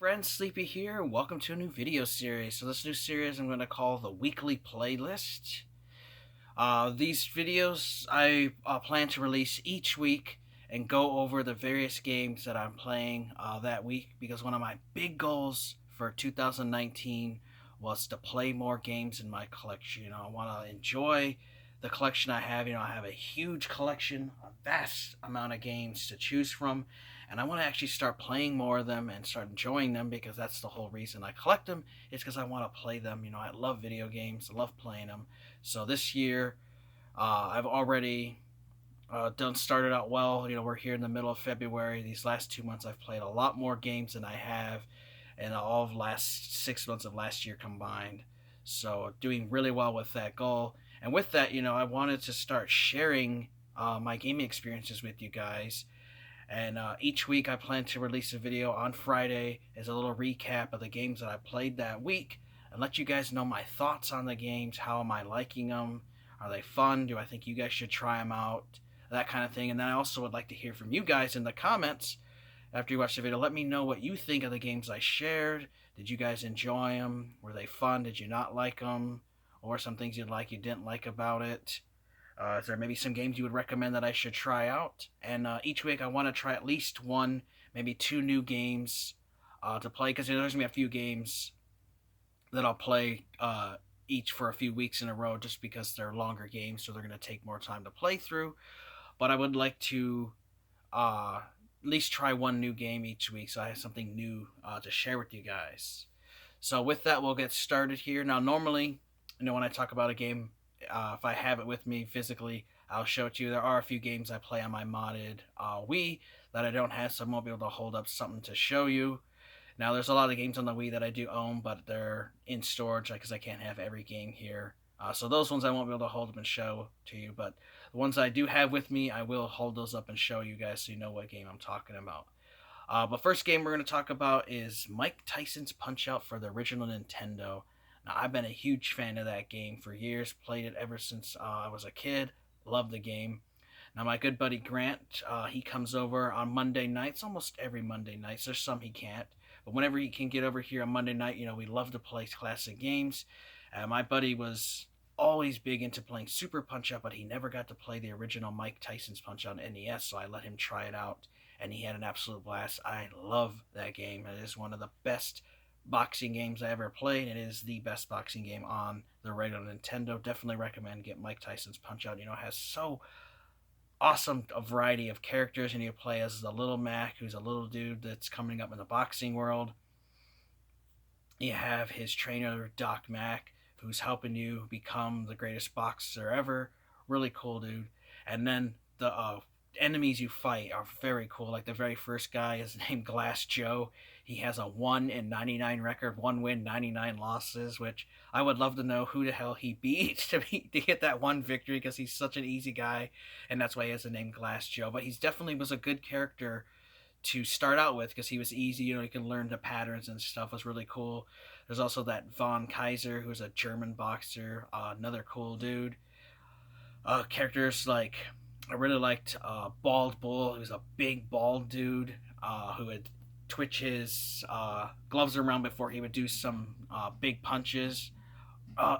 friends, Sleepy here, and welcome to a new video series. So this new series I'm going to call the Weekly Playlist. These videos I plan to release each week and go over the various games that I'm playing that week, because one of my big goals for 2019 was to play more games in my collection. I want to enjoy the collection I have. I have a huge collection, a vast amount of games to choose from, and I want to actually start playing more of them and start enjoying them, because that's the whole reason I collect them. It's because I want to play them. I love video games, I love playing them. So this year, I've already started out well. We're here in the middle of February. These last 2 months, I've played a lot more games than I have in all of last 6 months of last year combined. So doing really well with that goal. And with that, I wanted to start sharing my gaming experiences with you guys. And each week I plan to release a video on Friday as a little recap of the games that I played that week, and let you guys know my thoughts on the games. How am I liking them? Are they fun? Do I think you guys should try them out? That kind of thing. And then I also would like to hear from you guys in the comments after you watch the video. Let me know what you think of the games I shared. Did you guys enjoy them? Were they fun? Did you not like them? Or some things you didn't like about it? Is there maybe some games you would recommend that I should try out? And each week I want to try at least one, maybe two new games to play, because there's going to be a few games that I'll play each for a few weeks in a row, just because they're longer games, so they're going to take more time to play through. But I would like to at least try one new game each week, so I have something new to share with you guys. So with that, we'll get started here. Now, normally, when I talk about a game, if I have it with me physically, I'll show it to you. There are a few games I play on my modded Wii that I don't have, so I won't be able to hold up something to show you. Now, there's a lot of games on the Wii that I do own, but they're in storage because I can't have every game here. So those ones I won't be able to hold up and show to you, but the ones I do have with me, I will hold those up and show you guys so you know what game I'm talking about. But first game we're going to talk about is Mike Tyson's Punch-Out for the original Nintendo. Now, I've been a huge fan of that game for years, played it ever since I was a kid, loved the game. Now, my good buddy Grant, he comes over on Monday nights, almost every Monday nights. There's some he can't, but whenever he can get over here on Monday night, we love to play classic games. My buddy was always big into playing Super Punch-Out, but he never got to play the original Mike Tyson's Punch-Out on NES, so I let him try it out, and he had an absolute blast. I love that game. It is one of the best boxing games I ever played. It is the best boxing game on the regular Nintendo. Definitely recommend get Mike Tyson's Punch-Out. It has so awesome a variety of characters, and you play as the little Mac, who's a little dude that's coming up in the boxing world. You have his trainer Doc Mac, who's helping you become the greatest boxer ever. Really cool dude. And then the enemies you fight are very cool. Like the very first guy is named Glass Joe. He has a 1-99 record, 1 win, 99 losses, which I would love to know who the hell he beat to get that one victory, because he's such an easy guy, and that's why he has the name Glass Joe. But he's definitely was a good character to start out with, because he was easy. You can learn the patterns and stuff. It was really cool. There's also that Von Kaiser, who's a German boxer, another cool dude. Characters like, I really liked Bald Bull, who's a big bald dude who would twitch his gloves around before he would do some big punches.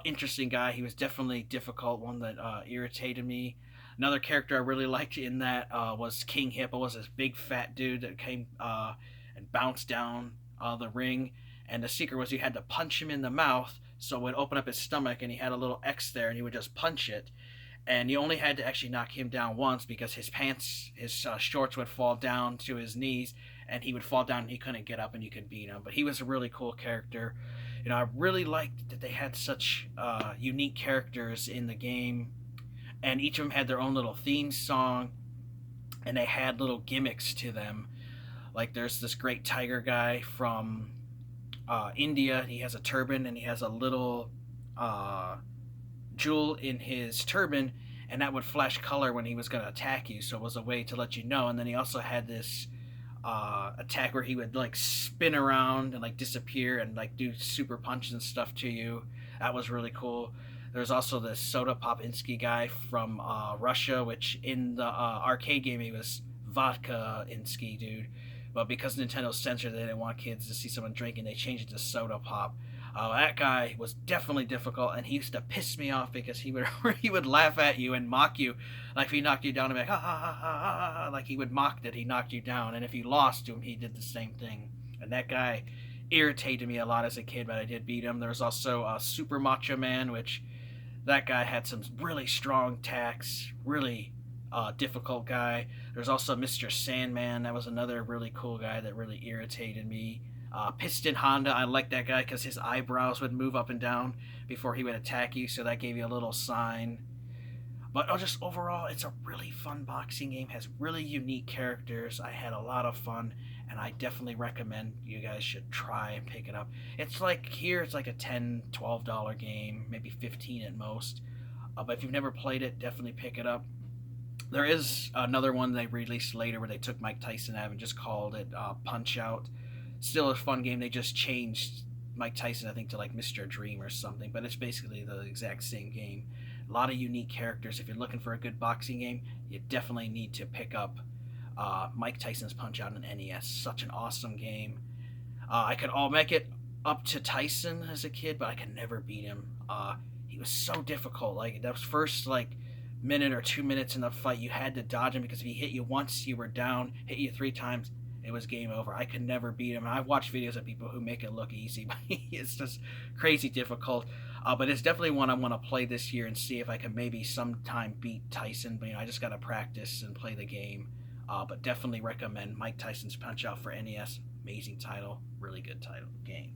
Interesting guy. He was definitely difficult, one that irritated me. Another character I really liked in that was King Hippo. Was this big fat dude that came and bounced down the ring, and the secret was you had to punch him in the mouth, so it would open up his stomach, and he had a little X there, and he would just punch it. And you only had to actually knock him down once, because his pants, his shorts would fall down to his knees, and he would fall down and he couldn't get up, and you could beat him. But he was a really cool character. I really liked that they had such unique characters in the game, and each of them had their own little theme song, and they had little gimmicks to them. Like there's this great tiger guy from India. He has a turban, and he has a little jewel in his turban, and that would flash color when he was going to attack you, so it was a way to let you know. And then he also had this attack where he would like spin around and like disappear and like do super punches and stuff to you. That was really cool. There's also this Soda Popinski guy from Russia, which in the arcade game he was Vodka Insky dude, but because Nintendo censored it, they didn't want kids to see someone drinking. They changed it to soda pop. That guy was definitely difficult, and he used to piss me off because he would he would laugh at you and mock you, like if he knocked you down, and be like ha ha ha ha ha, like he would mock that he knocked you down, and if you lost to him, he did the same thing. And that guy irritated me a lot as a kid, but I did beat him. There was also Super Macho Man, which that guy had some really strong attacks, really difficult guy. There's also Mr. Sandman. That was another really cool guy that really irritated me. Piston Honda, I liked that guy because his eyebrows would move up and down before he would attack you, so that gave you a little sign. But just overall, it's a really fun boxing game. Has really unique characters. I had a lot of fun, and I definitely recommend you guys should try and pick it up. It's like here, it's like a $10, $12 game, maybe 15 at most. But if you've never played it, definitely pick it up. There is another one they released later where they took Mike Tyson out and just called it Punch Out. Still a fun game. They just changed Mike Tyson, I think, to like Mr. Dream or something, but it's basically the exact same game. A lot of unique characters. If you're looking for a good boxing game, you definitely need to pick up Mike Tyson's Punch Out on NES. Such an awesome game. I could all make it up to Tyson as a kid, but I could never beat him. He was so difficult. Like that first minute or 2 minutes in the fight, you had to dodge him because if he hit you once, you were down. Hit you 3 times, it was game over. I could never beat him. I've watched videos of people who make it look easy, but it's just crazy difficult. But it's definitely one I want to play this year and see if I can maybe sometime beat Tyson. But I just got to practice and play the game. But definitely recommend Mike Tyson's Punch Out for NES. Amazing title, really good title game.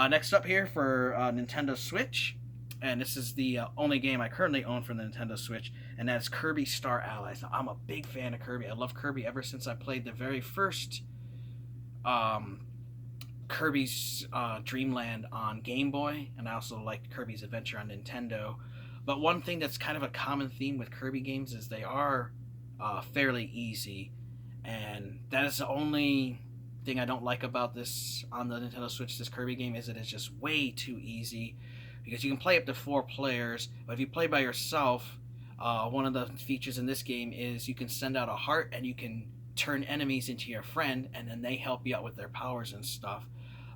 Next up here for Nintendo Switch, and this is the only game I currently own for the Nintendo Switch, and that's Kirby Star Allies. Now, I'm a big fan of Kirby. I love Kirby ever since I played the very first Kirby's Dreamland on Game Boy, and I also liked Kirby's Adventure on Nintendo. But one thing that's kind of a common theme with Kirby games is they are fairly easy, and that is the only thing I don't like about this on the Nintendo Switch. This Kirby game is it is just way too easy because you can play up to 4 players, but if you play by yourself, one of the features in this game is you can send out a heart and you can turn enemies into your friend, and then they help you out with their powers and stuff.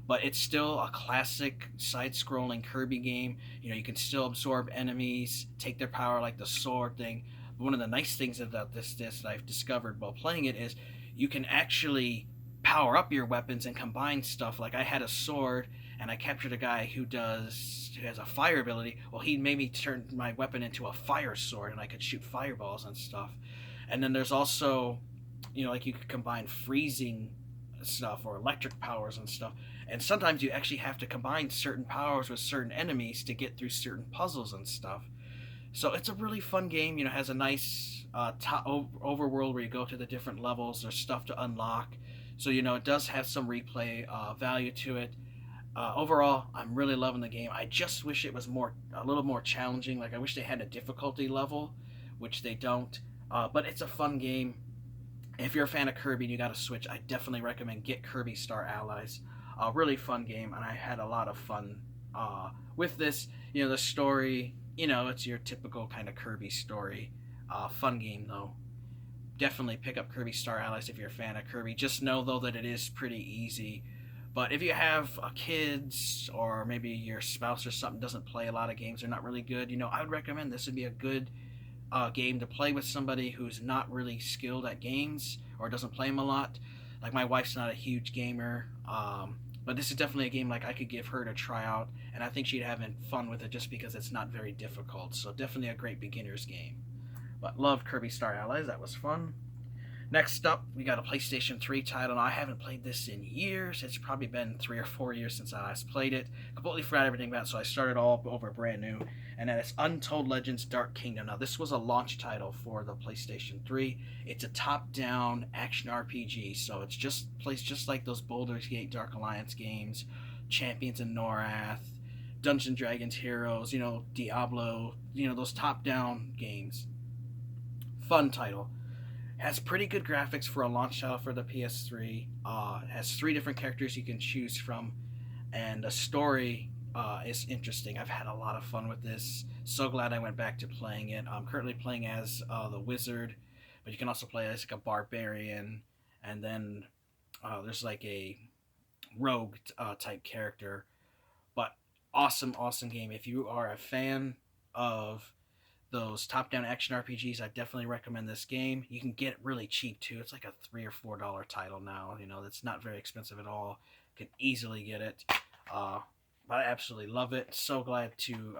But it's still a classic side-scrolling Kirby game. You can still absorb enemies, take their power like the sword thing. But one of the nice things about this that I've discovered while playing it is you can actually power up your weapons and combine stuff. Like I had a sword and I captured a guy who has a fire ability. Well, he made me turn my weapon into a fire sword and I could shoot fireballs and stuff. And then there's also, like you could combine freezing stuff or electric powers and stuff. And sometimes you actually have to combine certain powers with certain enemies to get through certain puzzles and stuff. So it's a really fun game. It has a nice overworld where you go to the different levels. There's stuff to unlock. So, it does have some replay value to it. Overall, I'm really loving the game. I just wish it was a little more challenging. Like, I wish they had a difficulty level, which they don't. But it's a fun game. If you're a fan of Kirby and you got a Switch, I definitely recommend get Kirby Star Allies. A really fun game, and I had a lot of fun with this. The story, it's your typical kind of Kirby story. Fun game, though. Definitely pick up Kirby Star Allies if you're a fan of Kirby. Just know, though, that it is pretty easy. But if you have kids or maybe your spouse or something doesn't play a lot of games, they're not really good, I would recommend this would be a good game to play with somebody who's not really skilled at games or doesn't play them a lot. Like my wife's not a huge gamer, but this is definitely a game like I could give her to try out, and I think she'd have fun with it just because it's not very difficult. So definitely a great beginner's game. But love Kirby Star Allies. That was fun. Next up, we got a PlayStation 3 title. Now, I haven't played this in years. It's probably been 3 or 4 years since I last played it. Completely forgot everything about it, so I started all over brand new. And that is Untold Legends Dark Kingdom. Now, this was a launch title for the PlayStation 3. It's a top-down action RPG, so it's plays just like those Baldur's Gate Dark Alliance games, Champions of Norath, Dungeons & Dragons Heroes, Diablo, those top-down games. Fun title. Has pretty good graphics for a launch title for the PS3. Has 3 different characters you can choose from, and the story is interesting. I've had a lot of fun with this. So glad I went back to playing it. I'm currently playing as the wizard, but you can also play as like a barbarian, and then There's like a rogue type character, but awesome, awesome game. If you are a fan of those top-down action RPGs, I definitely recommend this game. You can get it really cheap too. It's like a $3 or $4 title now. You know, it's not very expensive at all. You can easily get it. Uh, but I absolutely love it. So glad to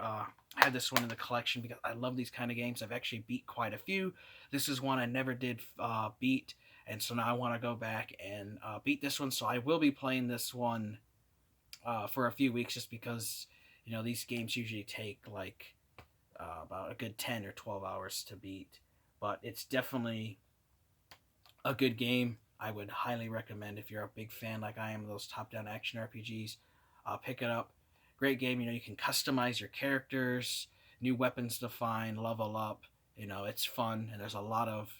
have this one in the collection because I love these kind of games. I've actually beat quite a few. This is one I never did beat, and so now I want to go back and beat this one. So I will be playing this one for a few weeks just because you know these games usually take like about a good 10 or 12 hours to beat. But it's definitely a good game. I would highly recommend if you're a big fan like I am of those top-down action RPGs. Pick it up. Great game. You know, you can customize your characters, new weapons to find, level up. You know, it's fun, and there's a lot of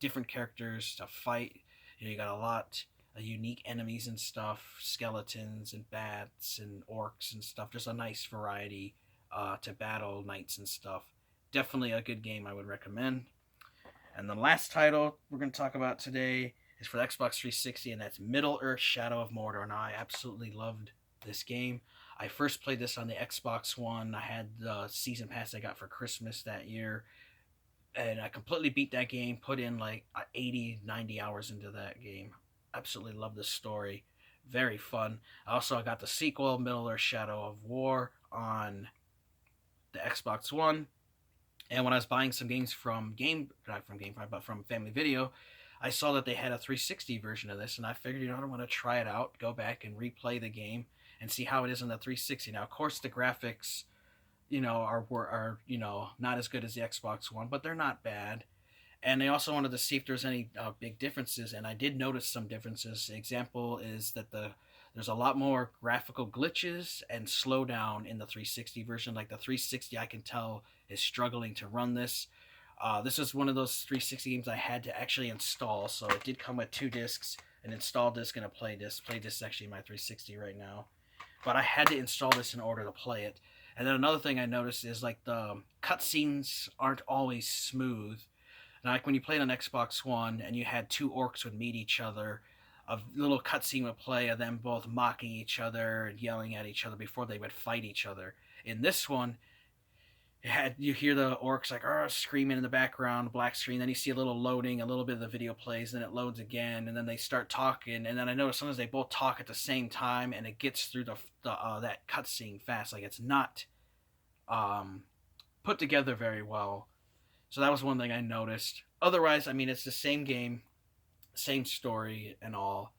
different characters to fight. You know, you got a lot of unique enemies and stuff, skeletons and bats and orcs and stuff. Just a nice variety to battle knights and stuff. Definitely a good game I would recommend. And the last title we're going to talk about today is for the Xbox 360, and that's Middle Earth Shadow of Mordor. Now, I absolutely loved this game. I first played this on the Xbox One. I had the season pass I got for Christmas that year, and I completely beat that game, put in like 80, 90 hours into that game. Absolutely love the story. Very fun. Also, I got the sequel, Middle Earth Shadow of War, on the Xbox One. And when I was buying some games from not from GameFly, but from Family Video, I saw that they had a 360 version of this, and I figured, you know, I want to try it out, go back and replay the game, and see how it is on the 360. Now, of course, the graphics, you know, are you know not as good as the Xbox One, but they're not bad. And they also wanted to see if there's any big differences, and I did notice some differences. The example is that there's a lot more graphical glitches and slowdown in the 360 version. Like the 360, I can tell is struggling to run this. This is one of those 360 games I had to actually install, so it did come with two discs, an install disc and a play disc. Play disc is actually my 360 right now, but I had to install this in order to play it. And then another thing I noticed is like the cutscenes aren't always smooth. Like when you played on Xbox One and you had two orcs would meet each other, a little cutscene would play of them both mocking each other and yelling at each other before they would fight each other. In this one, you hear the orcs like screaming in the background, black screen. Then you see a little loading, a little bit of the video plays, then it loads again, and then they start talking. And then I notice sometimes they both talk at the same time, and it gets through the that cutscene fast. Like it's not put together very well. So that was one thing I noticed. Otherwise, I mean, it's the same game, same story and all.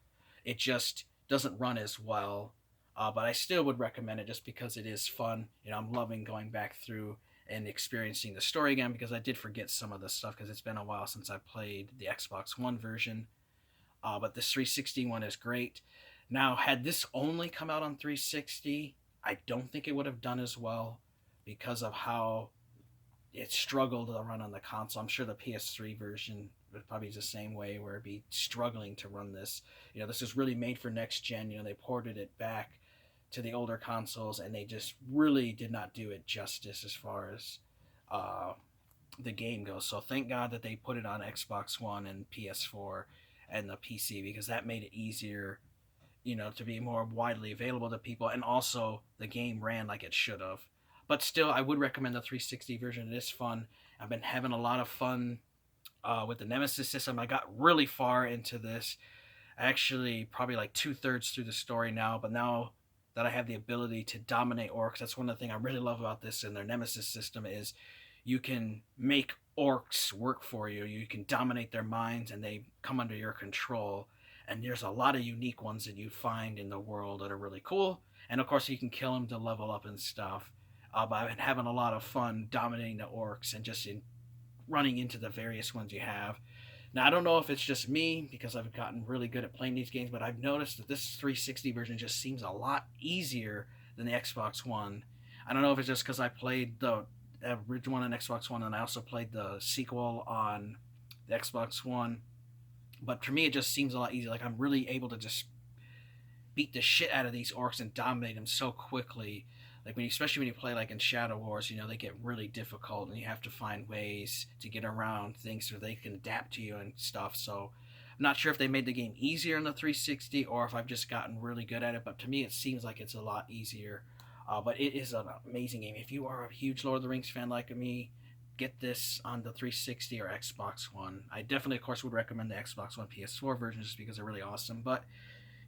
It just doesn't run as well. But I still would recommend it just because it is fun. You know, I'm loving going back through and experiencing the story again because I did forget some of the stuff because it's been a while since I played the Xbox One version. But this 360 one is great. Now, had this only come out on 360, I don't think it would have done as well because of how it struggled to run on the console. I'm sure the PS3 version would probably be the same way, where it'd be struggling to run this. You know, this is really made for next gen. You know, they ported it back to the older consoles, and they just really did not do it justice as far as the game goes. So thank God that they put it on Xbox One and PS4 and the PC because that made it easier, you know, to be more widely available to people, and also the game ran like it should have. But still, I would recommend the 360 version. It is fun. I've been having a lot of fun with the Nemesis system. I got really far into this, actually probably like 2/3 through the story now. But now that I have the ability to dominate orcs, that's one of the things I really love about this and their Nemesis system is you can make orcs work for you. You can dominate their minds and they come under your control. And there's a lot of unique ones that you find in the world that are really cool. And of course, you can kill them to level up and stuff. But I've been having a lot of fun dominating the orcs and just running into the various ones you have. Now, I don't know if it's just me because I've gotten really good at playing these games, but I've noticed that this 360 version just seems a lot easier than the Xbox One. I don't know if it's just because I played the original one on Xbox One and I also played the sequel on the Xbox One. But for me, it just seems a lot easier. Like I'm really able to just beat the shit out of these orcs and dominate them so quickly. Like especially when you play like in Shadow Wars, you know, they get really difficult and you have to find ways to get around things so they can adapt to you and stuff. So I'm not sure if they made the game easier in the 360 or if I've just gotten really good at it, but to me it seems like it's a lot easier. But it is an amazing game. If you are a huge Lord of the Rings fan like me, get this on the 360 or Xbox One. I definitely, of course, would recommend the Xbox One PS4 version just because they're really awesome. But,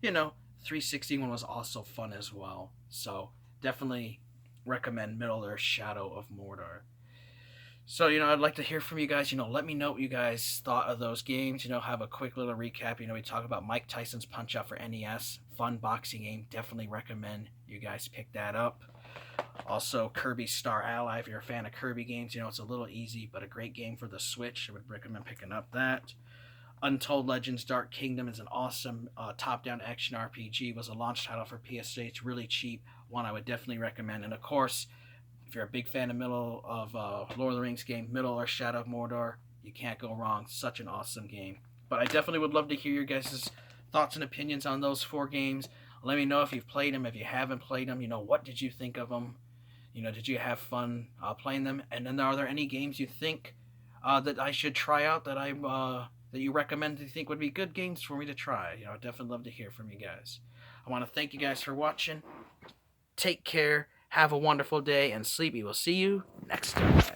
you know, 360 one was also fun as well. So definitely recommend Middle Earth Shadow of Mordor. So, I'd like to hear from you guys. Let me know what you guys thought of those games. Have a quick little recap. We talk about Mike Tyson's Punch Out for NES. Fun boxing game. Definitely recommend you guys pick that up. Also, Kirby Star Ally. If you're a fan of Kirby games, it's a little easy, but a great game for the Switch. I would recommend picking up that. Untold Legends Dark Kingdom is an awesome top-down action RPG. Was a launch title for PS3. It's really cheap. One I would definitely recommend. And of course, if you're a big fan of Lord of the Rings game, Middle Earth Shadow of Mordor, you can't go wrong. Such an awesome game. But I definitely would love to hear your guys' thoughts and opinions on those 4 games. Let me know if you've played them. If you haven't played them, what did you think of them? Did you have fun playing them? And then are there any games you think that I should try out that that you recommend that you think would be good games for me to try? I'd definitely love to hear from you guys. I want to thank you guys for watching. Take care. Have a wonderful day, and Sleepy will see you next time.